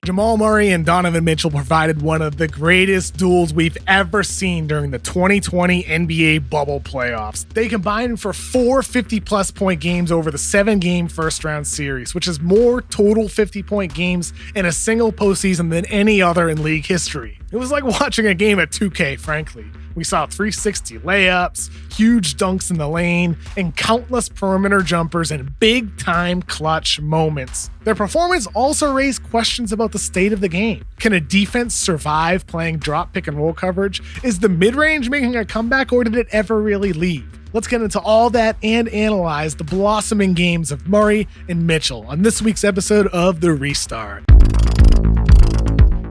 Jamal Murray and Donovan Mitchell provided one of the greatest duels we've ever seen during the 2020 NBA bubble playoffs. They combined for 4 50-plus point games over the 7-game first-round series, which is more total 50-point games in a single postseason than any other in league history. It was like watching a game at 2K, frankly. We saw 360 layups, huge dunks in the lane, and countless perimeter jumpers and big-time clutch moments. Their performance also raised questions about the state of the game. Can a defense survive playing drop pick and roll coverage? Is the mid-range making a comeback, or did it ever really leave? Let's get into all that and analyze the blossoming games of Murray and Mitchell on this week's episode of The Restart.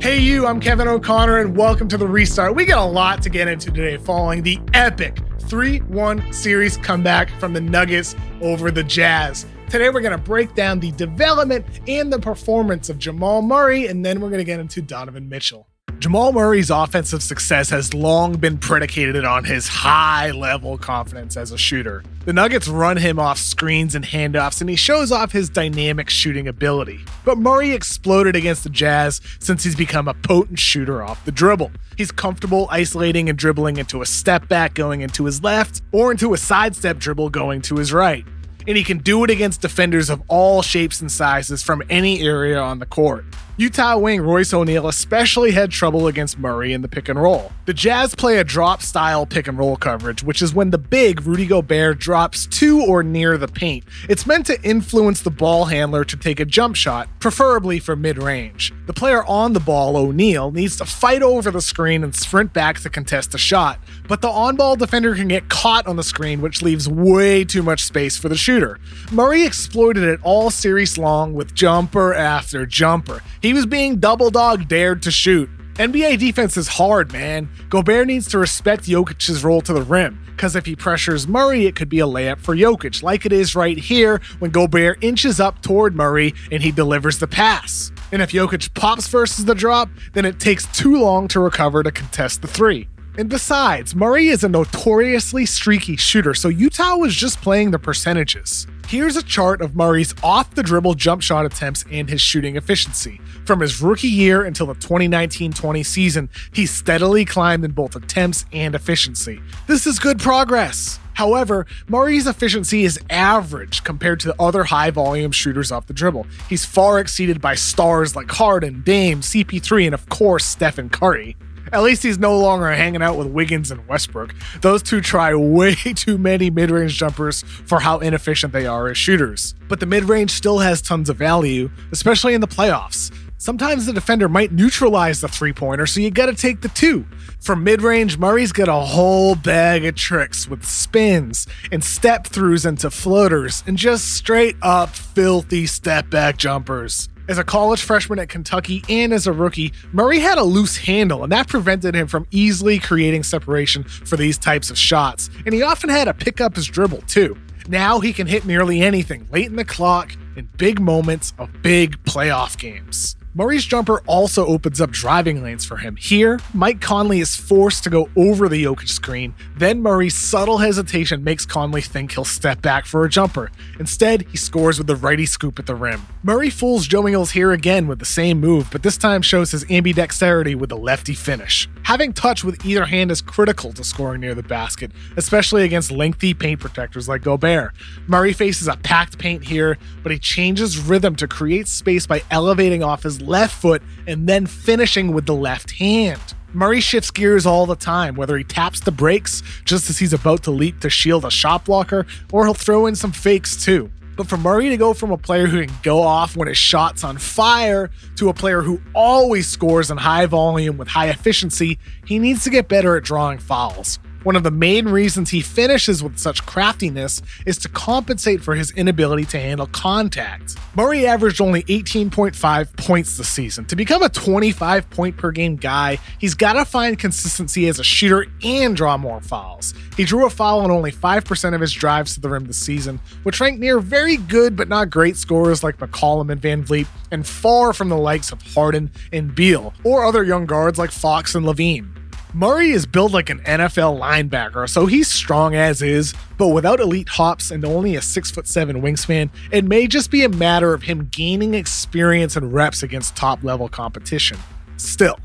Hey you, I'm Kevin O'Connor and welcome to The Restart. We got a lot to get into today following the epic 3-1 series comeback from the Nuggets over the Jazz. Today we're going to break down the development and the performance of Jamal Murray, and then we're going to get into Donovan Mitchell. Jamal Murray's offensive success has long been predicated on his high-level confidence as a shooter. The Nuggets run him off screens and handoffs, and he shows off his dynamic shooting ability. But Murray exploded against the Jazz since he's become a potent shooter off the dribble. He's comfortable isolating and dribbling into a step back going into his left, or into a sidestep dribble going to his right. And he can do it against defenders of all shapes and sizes from any area on the court. Utah wing Royce O'Neal especially had trouble against Murray in the pick and roll. The Jazz play a drop-style pick and roll coverage, which is when the big Rudy Gobert drops to or near the paint. It's meant to influence the ball handler to take a jump shot, preferably from mid-range. The player on the ball, O'Neal, needs to fight over the screen and sprint back to contest a shot, but the on-ball defender can get caught on the screen, which leaves way too much space for the shooter. Murray exploited it all series long with jumper after jumper. He was being double dog dared to shoot. NBA defense is hard, man. Gobert needs to respect Jokic's roll to the rim, because if he pressures Murray, it could be a layup for Jokic, like it is right here when Gobert inches up toward Murray and he delivers the pass. And if Jokic pops versus the drop, then it takes too long to recover to contest the three. And besides, Murray is a notoriously streaky shooter, so Utah was just playing the percentages. Here's a chart of Murray's off-the-dribble jump shot attempts and his shooting efficiency. From his rookie year until the 2019-20 season, he steadily climbed in both attempts and efficiency. This is good progress. However, Murray's efficiency is average compared to other high-volume shooters off the dribble. He's far exceeded by stars like Harden, Dame, CP3, and of course, Stephen Curry. At least he's no longer hanging out with Wiggins and Westbrook. Those two try way too many mid-range jumpers for how inefficient they are as shooters. But the mid-range still has tons of value, especially in the playoffs. Sometimes the defender might neutralize the three-pointer, so you gotta take the two. From mid-range, Murray's got a whole bag of tricks with spins and step-throughs into floaters and just straight-up filthy step-back jumpers. As a college freshman at Kentucky and as a rookie, Murray had a loose handle, and that prevented him from easily creating separation for these types of shots, and he often had to pick up his dribble too. Now he can hit nearly anything late in the clock in big moments of big playoff games. Murray's jumper also opens up driving lanes for him. Here, Mike Conley is forced to go over the Jokic screen. Then Murray's subtle hesitation makes Conley think he'll step back for a jumper. Instead, he scores with the righty scoop at the rim. Murray fools Joe Ingles here again with the same move, but this time shows his ambidexterity with a lefty finish. Having touch with either hand is critical to scoring near the basket, especially against lengthy paint protectors like Gobert. Murray faces a packed paint here, but he changes rhythm to create space by elevating off his left foot and then finishing with the left hand. Murray shifts gears all the time, whether he taps the brakes just as he's about to leap to shield a shot blocker, or he'll throw in some fakes too. But for Murray to go from a player who can go off when his shot's on fire to a player who always scores in high volume with high efficiency, he needs to get better at drawing fouls. One of the main reasons he finishes with such craftiness is to compensate for his inability to handle contact. Murray averaged only 18.5 points this season. To become a 25 point per game guy, he's got to find consistency as a shooter and draw more fouls. He drew a foul on only 5% of his drives to the rim this season, which ranked near very good but not great scorers like McCollum and Van Vliet, and far from the likes of Harden and Beal, or other young guards like Fox and Levine. Murray is built like an NFL linebacker, so he's strong as is, but without elite hops and only a 6'7" wingspan, it may just be a matter of him gaining experience and reps against top-level competition. Still,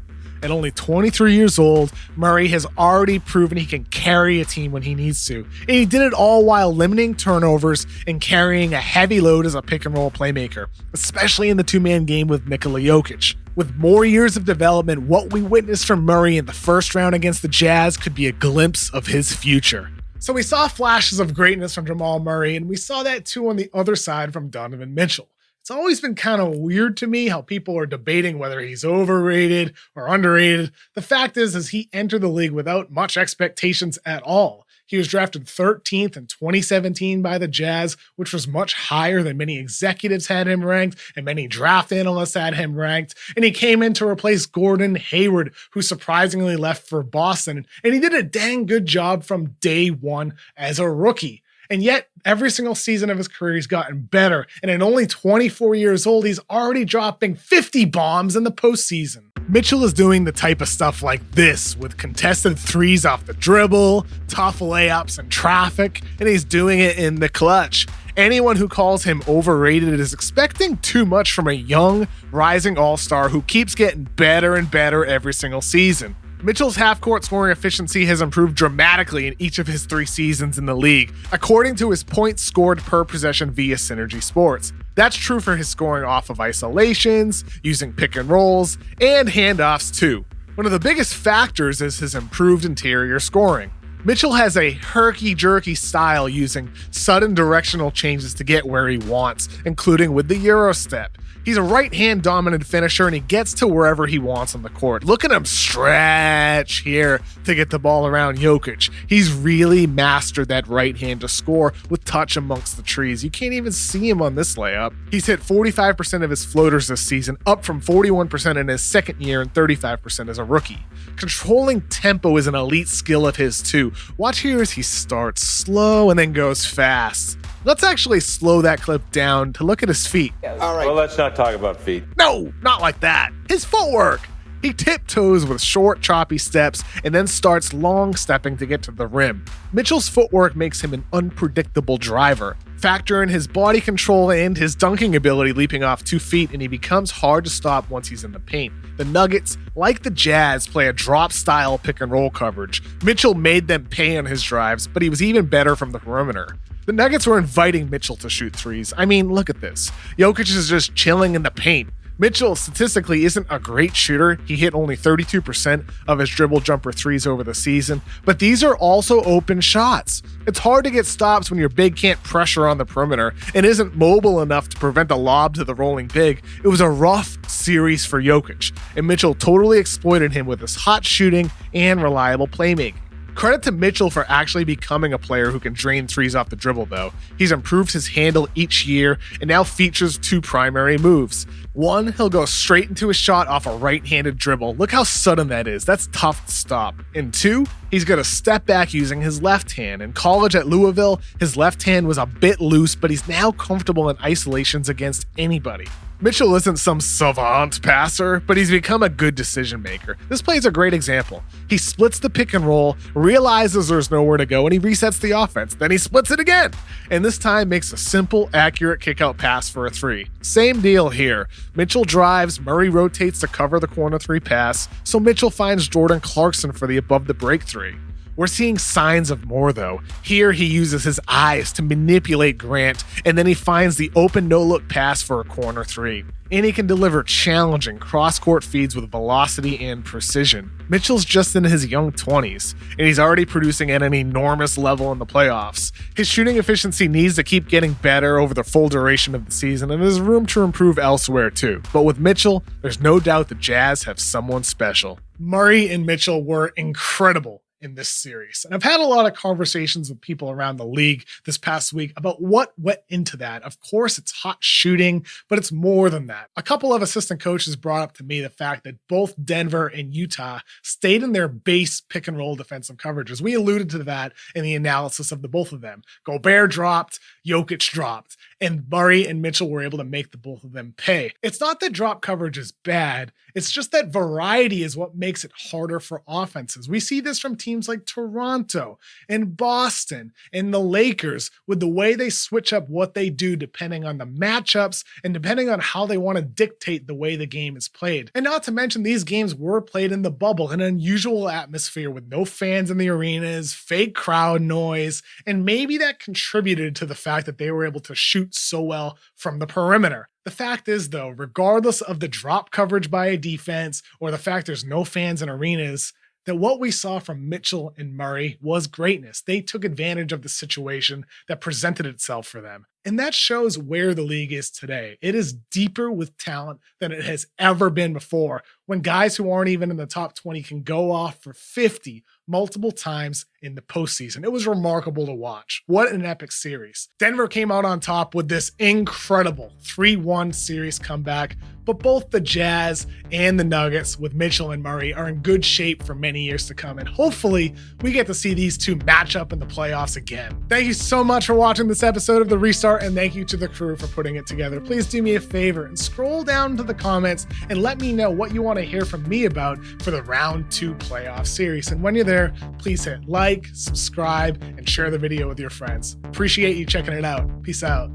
at only 23 years old, Murray has already proven he can carry a team when he needs to, and he did it all while limiting turnovers and carrying a heavy load as a pick-and-roll playmaker, especially in the two-man game with Nikola Jokic. With more years of development, what we witnessed from Murray in the first round against the Jazz could be a glimpse of his future. So we saw flashes of greatness from Jamal Murray, and we saw that too on the other side from Donovan Mitchell. It's always been kind of weird to me how people are debating whether he's overrated or underrated. The fact is he entered the league without much expectations at all. He was drafted 13th in 2017 by the Jazz, which was much higher than many executives had him ranked and many draft analysts had him ranked. And he came in to replace Gordon Hayward, who surprisingly left for Boston. And he did a dang good job from day one as a rookie. And yet, every single season of his career, he's gotten better. And at only 24 years old, he's already dropping 50 bombs in the postseason. Mitchell is doing the type of stuff like this with contested threes off the dribble, tough layups and traffic, and he's doing it in the clutch. Anyone who calls him overrated is expecting too much from a young, rising all-star who keeps getting better and better every single season. Mitchell's half-court scoring efficiency has improved dramatically in each of his 3 seasons in the league, according to his points scored per possession via Synergy Sports. That's true for his scoring off of isolations, using pick and rolls, and handoffs too. One of the biggest factors is his improved interior scoring. Mitchell has a herky-jerky style using sudden directional changes to get where he wants, including with the Euro step. He's a right-hand dominant finisher and he gets to wherever he wants on the court. Look at him stretch here to get the ball around Jokic. He's really mastered that right hand to score with touch amongst the trees. You can't even see him on this layup. He's hit 45% of his floaters this season, up from 41% in his second year and 35% as a rookie. Controlling tempo is an elite skill of his too. Watch here as he starts slow and then goes fast. Let's actually slow that clip down to look at his feet. All right. Well, let's not talk about feet. No, not like that. His footwork. He tiptoes with short, choppy steps and then starts long stepping to get to the rim. Mitchell's footwork makes him an unpredictable driver. Factor in his body control and his dunking ability leaping off 2 feet, and he becomes hard to stop once he's in the paint. The Nuggets, like the Jazz, play a drop-style pick-and-roll coverage. Mitchell made them pay on his drives, but he was even better from the perimeter. The Nuggets were inviting Mitchell to shoot threes. I mean, look at this. Jokic is just chilling in the paint. Mitchell statistically isn't a great shooter. He hit only 32% of his dribble jumper threes over the season, but these are also open shots. It's hard to get stops when your big can't pressure on the perimeter and isn't mobile enough to prevent a lob to the rolling big. It was a rough series for Jokic, and Mitchell totally exploited him with his hot shooting and reliable playmaking. Credit to Mitchell for actually becoming a player who can drain threes off the dribble, though. He's improved his handle each year and now features 2 primary moves. 1, he'll go straight into a shot off a right-handed dribble. Look how sudden that is. That's tough to stop. And 2, he's going to step back using his left hand. In college at Louisville, his left hand was a bit loose, but he's now comfortable in isolations against anybody. Mitchell isn't some savant passer, but he's become a good decision maker. This play is a great example. He splits the pick and roll, realizes there's nowhere to go, and he resets the offense. Then he splits it again, and this time makes a simple, accurate kick-out pass for a 3. Same deal here. Mitchell drives, Murray rotates to cover the corner 3 pass, so Mitchell finds Jordan Clarkson for the above-the-break 3. We're seeing signs of more, though. Here, he uses his eyes to manipulate Grant, and then he finds the open no-look pass for a corner 3. And he can deliver challenging cross-court feeds with velocity and precision. Mitchell's just in his young 20s, and he's already producing at an enormous level in the playoffs. His shooting efficiency needs to keep getting better over the full duration of the season, and there's room to improve elsewhere too. But with Mitchell, there's no doubt the Jazz have someone special. Murray and Mitchell were incredible in this series. And I've had a lot of conversations with people around the league this past week about what went into that. Of course, it's hot shooting, but it's more than that. A couple of assistant coaches brought up to me the fact that both Denver and Utah stayed in their base pick and roll defensive coverages. We alluded to that in the analysis of the both of them. Gobert dropped, Jokic dropped. and Murray and Mitchell were able to make the both of them pay. It's not that drop coverage is bad, it's just that variety is what makes it harder for offenses. We see this from teams like Toronto and Boston and the Lakers with the way they switch up what they do depending on the matchups and depending on how they want to dictate the way the game is played. And not to mention, these games were played in the bubble, an unusual atmosphere with no fans in the arenas, fake crowd noise, and maybe that contributed to the fact that they were able to shoot so well from the perimeter. The fact is, though, regardless of the drop coverage by a defense or the fact there's no fans in arenas, that what we saw from Mitchell and Murray was greatness. They took advantage of the situation that presented itself for them. And that shows where the league is today. It is deeper with talent than it has ever been before, when guys who aren't even in the top 20 can go off for 50 multiple times in the postseason. It was remarkable to watch. What an epic series. Denver came out on top with this incredible 3-1 series comeback, but both the Jazz and the Nuggets with Mitchell and Murray are in good shape for many years to come, and hopefully we get to see these two match up in the playoffs again. Thank you so much for watching this episode of The Restart, and thank you to the crew for putting it together. Please do me a favor and scroll down to the comments and let me know what you want to hear from me about for the round 2 playoff series. And when you're there, please hit like, subscribe, and share the video with your friends. Appreciate you checking it out. Peace out.